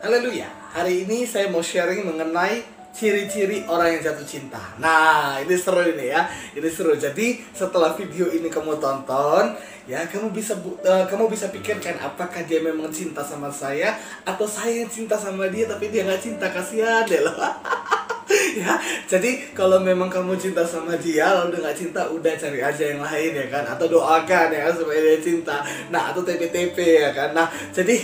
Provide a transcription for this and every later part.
Haleluya. Hari ini saya mau sharing mengenai ciri-ciri orang yang jatuh cinta. Nah, ini seru ini ya. Ini seru. Jadi, setelah video ini kamu tonton, ya kamu bisa pikirkan apakah dia memang cinta sama saya atau saya yang cinta sama dia tapi dia nggak cinta. Kasihan deh loh. Ya, jadi kalau memang kamu cinta sama dia lalu dia nggak cinta, udah cari aja yang lain ya kan, atau doakan ya kan supaya dia cinta. Nah, atau TP-TP ya kan. Nah, jadi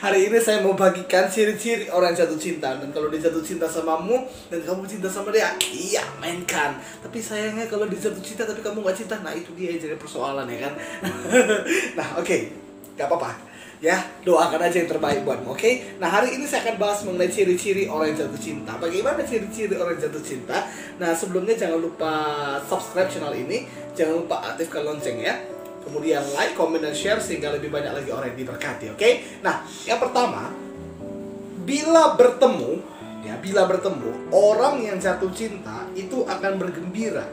hari ini saya mau bagikan ciri-ciri orang jatuh cinta. Dan kalau dia jatuh cinta samamu dan kamu cinta sama dia, iya mainkan. Tapi sayangnya kalau dia jatuh cinta tapi kamu nggak cinta, nah itu dia yang jadi persoalan ya kan. Nah, oke, nggak apa-apa. Ya, doakan aja yang terbaik buatmu, oke? Nah, hari ini saya akan bahas mengenai ciri-ciri orang yang jatuh cinta. Bagaimana ciri-ciri orang yang jatuh cinta? Nah, sebelumnya jangan lupa subscribe channel ini. Jangan lupa aktifkan lonceng ya. Kemudian like, comment, dan share sehingga lebih banyak lagi orang yang diberkati, oke? Nah, yang pertama, bila bertemu orang yang jatuh cinta itu akan bergembira,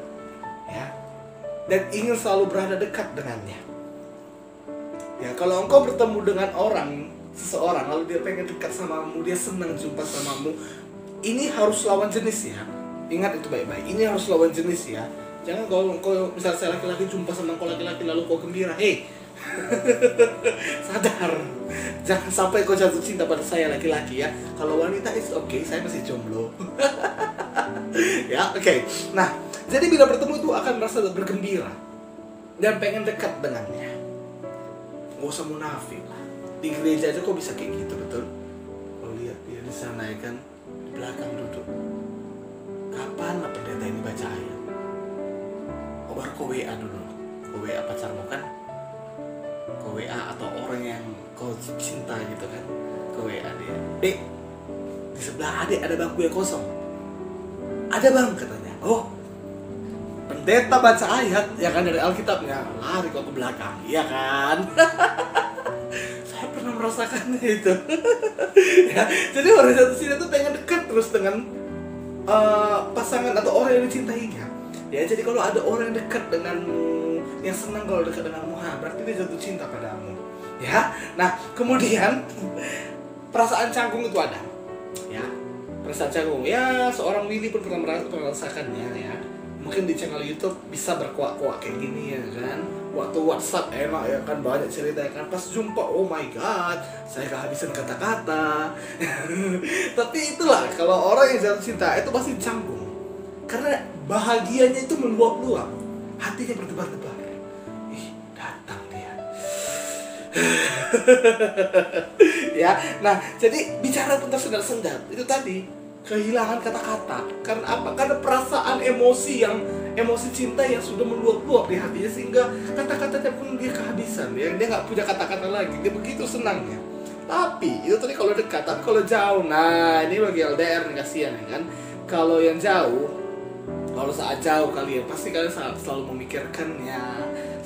ya, dan ingin selalu berada dekat dengannya. Ya, kalau engkau bertemu dengan seseorang lalu dia pengen dekat samamu, dia senang jumpa samamu, ini harus lawan jenis ya. Ingat itu baik-baik, ini harus lawan jenis ya. Jangan kalau engkau misalnya saya laki-laki jumpa sama engkau laki-laki lalu kau gembira, sadar. Jangan sampai kau jatuh cinta pada saya laki-laki ya. Kalau wanita it's okay, saya masih jomblo. Ya, oke. Nah, jadi bila bertemu itu akan merasa bergembira dan pengen dekat dengannya. Gak usah munafik lah. Di gereja aja kok bisa kayak gitu, betul? Kau lihat dia di sana ya kan, di belakang duduk. Kapan lah pendeta ini baca ayat? Oh, baru kau WA dulu. Kau WA pacarmu kan? Kau WA atau orang yang kau cinta gitu kan? Kau WA dia. Dek, di sebelah adik ada bangku yang kosong. Ada bang katanya. Oh, pendeta baca ayat ya kan dari Alkitabnya, lari kok ke belakang, iya kan? Saya pernah merasakannya itu. Ya, jadi orang jatuh cinta itu pengen dekat terus dengan pasangan atau orang yang dicintainya. Ya, jadi kalau ada orang yang dekat denganmu, yang senang kalau dekat denganmu, berarti dia jatuh cinta padamu. Ya, nah kemudian perasaan canggung itu ada. Ya, perasaan canggung. Ya, seorang Willy pun pernah merasakannya ya. Mungkin di channel YouTube bisa berkuak-kuak kayak gini ya kan. Waktu WhatsApp enak ya kan, banyak cerita ya kan. Pas jumpa, oh my god, saya kehabisan kata-kata. Tapi itulah, kalau orang yang jatuh cinta itu pasti canggung. Karena bahagianya itu meluap-luap, hatinya berdebar-debar. Ih, datang dia. Ya, nah jadi bicara pun tersendat-sendat. Itu tadi kehilangan kata-kata. Karena apa? Karena perasaan emosi cinta yang sudah meluap-luap di hatinya sehingga kata-katanya pun dia kehabisan. Dia nggak punya kata-kata lagi. Dia begitu senangnya. Tapi itu tadi kalau dekat, tapi kalau jauh, nah ini bagi LDR nih, kasihan ya kan. Kalau yang jauh, kalau saat jauh kalian pasti kalian selalu memikirkannya,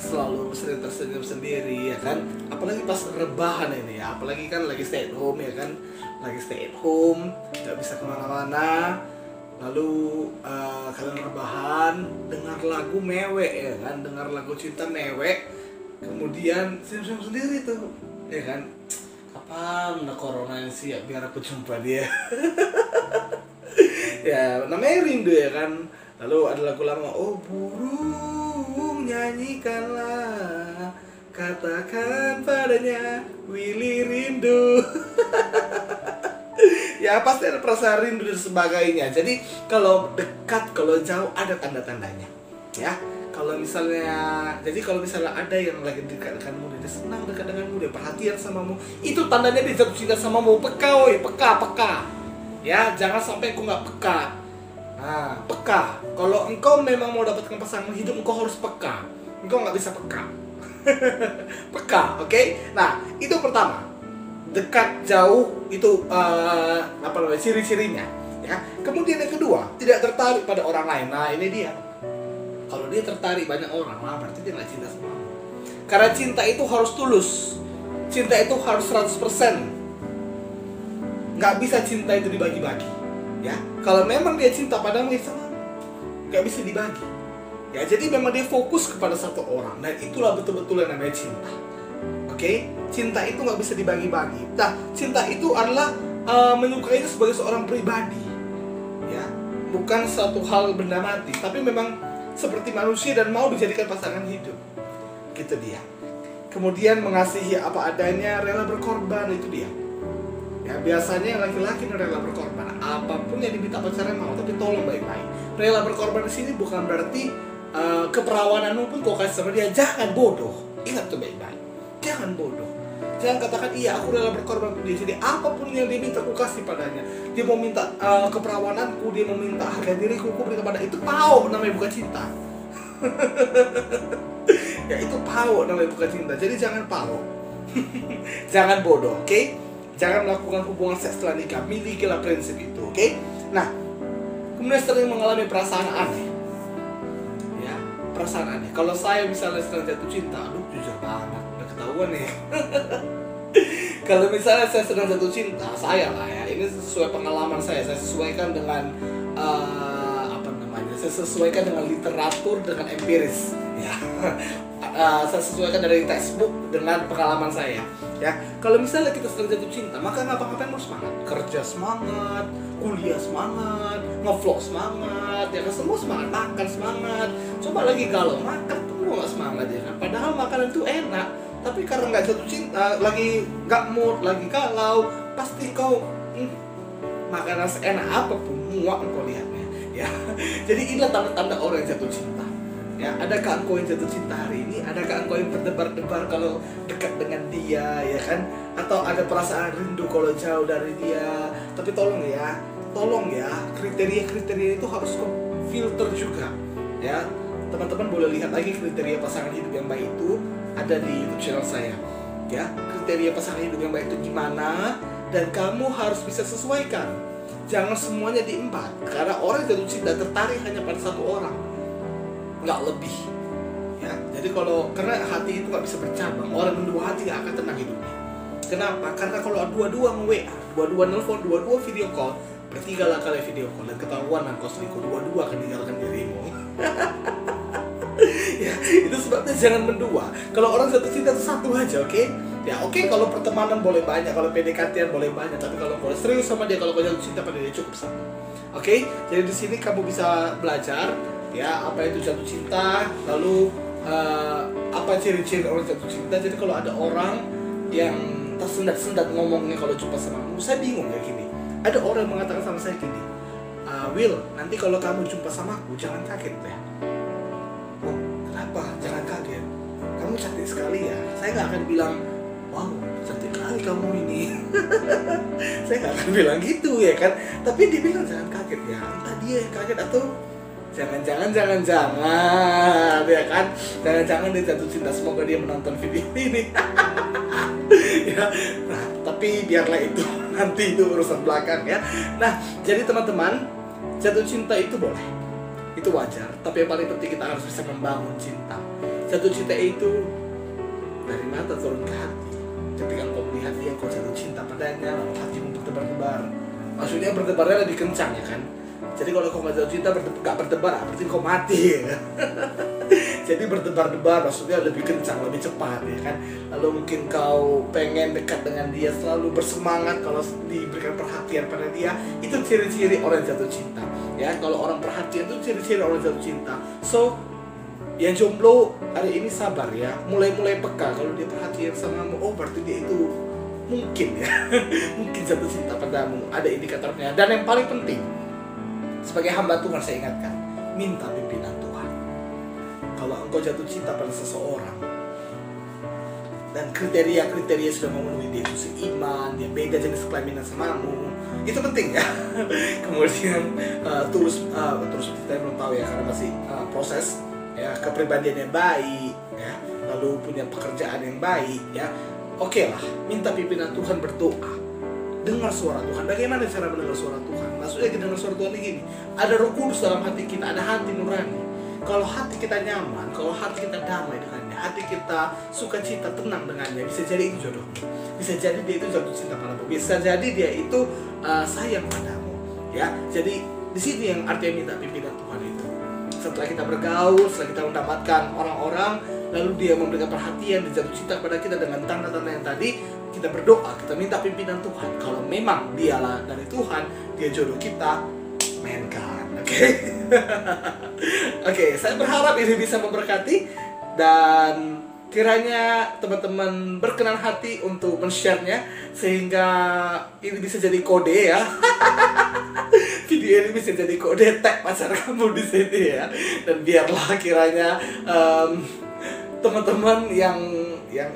selalu sering tersenyum sendiri ya kan. Apalagi pas rebahan ini ya, apalagi kan lagi stay at home ya kan. Lagi stay at home, nggak bisa kemana-mana, lalu kalian rebahan, dengar lagu mewek ya kan, dengar lagu cinta mewek, kemudian senyum-senyum sendiri tuh, ya kan, kapan udah corona sih ya biar aku jumpa dia. Ya namanya rindu ya kan. Lalu ada lagu lama, oh burung nyanyikanlah, katakan padanya Willy rindu. Ya pasti ada perasaan rindu dan sebagainya. Jadi kalau dekat, kalau jauh ada tanda-tandanya. Ya, kalau misalnya ada yang lagi dekat denganmu, dia senang dekat denganmu, dia perhatian samamu, itu tandanya dia jatuh cinta samamu. Peka. Ya, jangan sampai engkau nggak peka. Nah, peka. Kalau engkau memang mau dapatkan pasangan hidup, engkau harus peka. Engkau nggak bisa peka. Peka, oke? Nah, itu pertama. Dekat jauh itu ciri-cirinya ya. Kemudian yang kedua, tidak tertarik pada orang lain. Nah ini dia, kalau dia tertarik banyak orang, berarti dia nggak cinta sama kamu. Karena cinta itu harus tulus, cinta itu harus 100%. Nggak bisa cinta itu dibagi-bagi ya. Kalau memang dia cinta padamu, nggak bisa dibagi ya. Jadi memang dia fokus kepada satu orang, dan itulah betul-betul yang namanya cinta. Oke? Cinta itu nggak bisa dibagi-bagi. Nah, cinta itu adalah menyukainya sebagai seorang pribadi, ya, bukan suatu hal benda mati, tapi memang seperti manusia dan mau dijadikan pasangan hidup, gitu dia. Kemudian mengasihi apa adanya, rela berkorban, itu dia. Ya, biasanya yang laki-laki rela berkorban, apapun yang diminta pacarnya mau, tapi tolong baik-baik. Rela berkorban di sini bukan berarti keperawananmu pun kau kasih sama dia. Jangan bodoh, ingat tuh baik-baik. Jangan bodoh. Jangan katakan iya aku rela berkorban untuk dia. Jadi apapun yang dia minta aku kasih padanya. Dia mau minta keperawananku, dia mau minta harga diriku, aku beri kepada. Itu pau, namanya bukan cinta. Ya itu pau, namanya bukan cinta. Jadi jangan pau. Jangan bodoh, oke? Jangan melakukan hubungan seks setelah nikah. Milikilah prinsip itu, oke? Nah, kemudian sering mengalami perasaan aneh. Ya, perasaan aneh. Kalau saya misalnya sedang jatuh cinta, aduh jujur banget, udah ketahuan nih. Kalau misalnya saya sedang jatuh cinta, saya lah ya, ini sesuai pengalaman saya sesuaikan dengan saya sesuaikan dengan literatur, dengan empiris, ya. Saya sesuaikan dari textbook dengan pengalaman saya, ya. Kalau misalnya kita sedang jatuh cinta, maka ngapa-ngapain harus semangat, kerja semangat, kuliah semangat, ngevlog semangat, ya kan, semua semangat, makan semangat. Coba lagi kalau makan tuh nggak semangat, ya kan. Padahal makanan itu enak, tapi karena nggak jatuh cinta, lagi nggak mood, lagi galau, pasti kau makanan seenak apapun muak kau lihatnya. Ya, jadi inilah tanda-tanda orang yang jatuh cinta. Ya, adakah engkau yang jatuh cinta hari ini? Adakah engkau yang berdebar-debar kalau dekat dengan dia, ya kan? Atau ada perasaan rindu kalau jauh dari dia? Tapi tolong ya, kriteria-kriteria itu harus kau filter juga. Ya, teman-teman boleh lihat lagi kriteria pasangan hidup yang baik itu ada di YouTube channel saya. Ya, kriteria pasangan hidup yang baik itu gimana? Dan kamu harus bisa sesuaikan. Jangan semuanya diembat, karena orang jatuh cinta tertarik hanya pada satu orang, nggak lebih. Ya, jadi karena hati itu nggak bisa bercabang, orang mendua hati nggak akan tenang hidupnya. Kenapa? Karena kalau dua-dua nge-WA, dua-dua nelfon, dua-dua video call, bertigalah kali video call dan ketahuan kau selingkuh, dua-dua akan meninggalkan dirimu. Ya, itu sebabnya jangan mendua. Kalau orang jatuh cinta itu satu aja, oke? Ya oke, kalau pertemanan boleh banyak, kalau PDKT boleh banyak, tapi kalau kau serius sama dia, kalau kau jatuh cinta pada dia, cukup satu. Oke? Jadi di sini kamu bisa belajar ya apa itu jatuh cinta, lalu apa ciri-ciri orang jatuh cinta. Jadi kalau ada orang yang tersendat-sendat ngomongnya kalau jumpa sama kamu, saya bingung ya gini. Ada orang yang mengatakan sama saya gini, Will, nanti kalau kamu jumpa sama aku jangan kaget ya. Oh, kenapa? Jangan kaget. Kamu cantik sekali ya. Saya nggak akan bilang, wow, cantik kali kamu ini. Saya nggak akan bilang gitu ya kan. Tapi dia bilang jangan kaget ya. Entah dia yang kaget atau jangan ya kan. Jangan dia jatuh cinta. Semoga dia menonton video ini. Ya, nah, tapi biarlah itu. Nanti itu urusan belakang ya. Nah, jadi teman-teman, jatuh cinta itu boleh, itu wajar. Tapi yang paling penting kita harus bisa membangun cinta. Jatuh cinta itu dari mata turun ke hati. Ketika kau melihat dia, kau jatuh cinta padanya, hatimu berdebar-debar. Maksudnya berdebarnya lebih kencang ya kan. Jadi kalau kau nggak jatuh cinta, nggak berdebar, berarti kau mati ya. Jadi berdebar-debar maksudnya lebih kencang, lebih cepat ya kan. Lalu mungkin kau pengen dekat dengan dia, selalu bersemangat kalau diberikan perhatian pada dia. Itu ciri-ciri orang jatuh cinta. Ya, kalau orang perhatian itu ciri-ciri orang jatuh cinta. So, yang jomblo hari ini sabar ya, mulai peka kalau dia perhatian samamu. Oh, berarti dia itu mungkin ya, mungkin jatuh cinta padamu. Ada indikatornya. Dan yang paling penting, sebagai hamba Tuhan saya ingatkan, minta pimpinan Tuhan. Kalau engkau jatuh cinta pada seseorang dan kriteria sudah memenuhi, dia itu seiman, dia beda jenis kelainan samamu, itu penting ya. Kemudian tulus kita belum tahu ya, karena masih proses ya, kepribadian yang baik ya, lalu punya pekerjaan yang baik ya. Oke lah, minta pimpinan Tuhan, berdoa, dengar suara Tuhan. Bagaimana cara mendengar suara Tuhan? Maksudnya dengar suara Tuhan ini gini, ada Roh Kudus dalam hati kita, ada hati nurani. Kalau hati kita nyaman, kalau hati kita damai dengannya, hati kita sukacita, tenang dengannya, bisa jadi itu jodoh. Bisa jadi dia itu jatuh cinta padamu. Bisa jadi dia itu sayang padamu. Ya, jadi di sini yang artinya minta pimpinan Tuhan itu. Setelah kita bergaul, setelah kita mendapatkan orang-orang lalu dia memberikan perhatian, dia jatuh cinta kepada kita dengan tanda-tanda yang tadi, kita berdoa, kita minta pimpinan Tuhan. Kalau memang dialah dari Tuhan, dia jodoh kita, mainkan, oke? Oke, saya berharap ini bisa memberkati, dan kiranya teman-teman berkenan hati untuk men-share-nya, sehingga ini bisa jadi kode ya. Video ini bisa jadi kode tag pacar kamu di sini ya. Dan biarlah kiranya teman-teman yang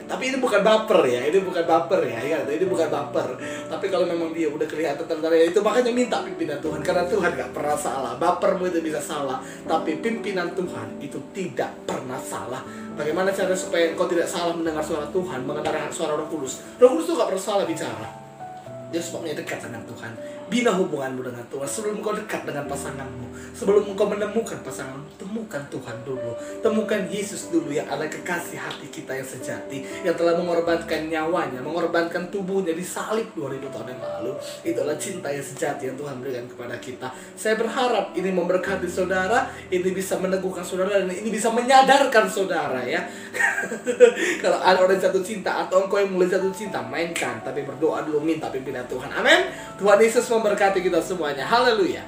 tapi ini bukan baper ya, ini bukan baper ya, ini bukan baper. Tapi kalau memang dia udah kelihatan tanda itu, makanya minta pimpinan Tuhan, karena Tuhan gak pernah salah. Bapermu itu bisa salah, tapi pimpinan Tuhan itu tidak pernah salah. Bagaimana cara supaya engkau tidak salah mendengar suara Tuhan, mendengar suara Roh Kudus? Roh Kudus itu gak pernah salah bicara. Dia sebabnya dekat dengan Tuhan. Bina hubunganmu dengan Tuhan. Sebelum kau dekat dengan pasanganmu, sebelum kau menemukan pasanganmu, temukan Tuhan dulu. Temukan Yesus dulu, yang ada kekasih hati kita yang sejati, yang telah mengorbankan nyawanya, mengorbankan tubuhnya di salib 2000 tahun yang lalu. Itulah cinta yang sejati yang Tuhan berikan kepada kita. Saya berharap ini memberkati saudara, ini bisa meneguhkan saudara, dan ini bisa menyadarkan saudara ya. Kalau ada orang jatuh cinta, atau engkau yang mulai jatuh cinta, mainkan, tapi berdoa dulu, minta pimpinan Tuhan. Amin. Tuhan Yesus memberkati kita semuanya. Haleluya.